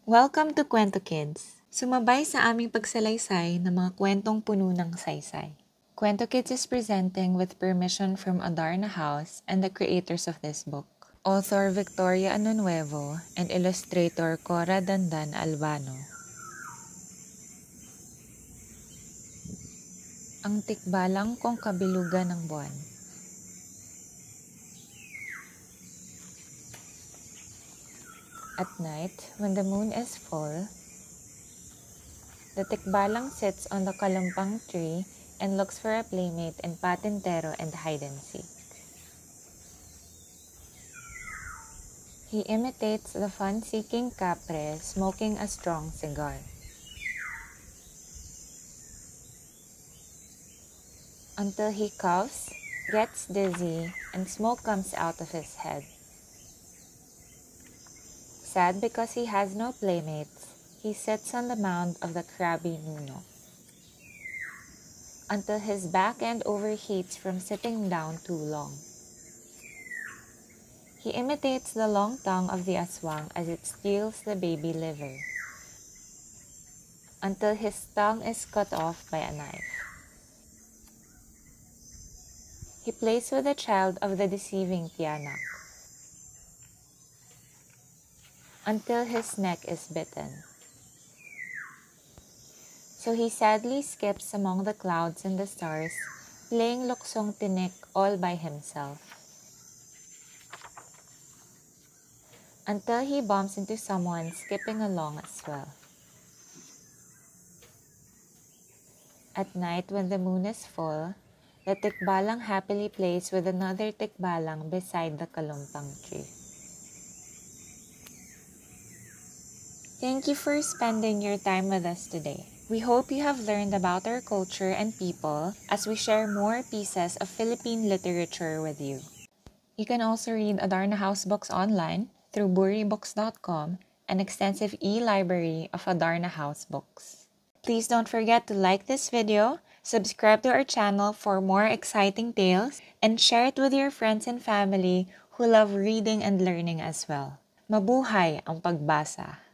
Welcome to Kwento Kids! Sumabay sa aming pagsalaysay ng mga kwentong puno ng saysay. Kwento Kids is presenting with permission from Adarna House and the creators of this book. Author Victoria Anunuevo and illustrator Cora Dandan Albano. Ang tikbalang kong kabilugan ng buwan. At night, when the moon is full, the tikbalang sits on the kalumpang tree and looks for a playmate in patintero and hide-and-seek. He imitates the fun-seeking kapre smoking a strong cigar. Until he coughs, gets dizzy, and smoke comes out of his head. Sad because he has no playmates, he sits on the mound of the crabby Nuno. Until his back end overheats from sitting down too long. He imitates the long tongue of the aswang as it steals the baby liver. Until his tongue is cut off by a knife. He plays with the child of the deceiving tiyanak. Until his neck is bitten. So he sadly skips among the clouds and the stars, playing luksong tinik all by himself. Until he bumps into someone skipping along as well. At night when the moon is full, the tikbalang happily plays with another tikbalang beside the kalumpang tree. Thank you for spending your time with us today. We hope you have learned about our culture and people as we share more pieces of Philippine literature with you. You can also read Adarna House books online through buribooks.com, an extensive e-library of Adarna House books. Please don't forget to like this video, subscribe to our channel for more exciting tales, and share it with your friends and family who love reading and learning as well. Mabuhay ang pagbasa!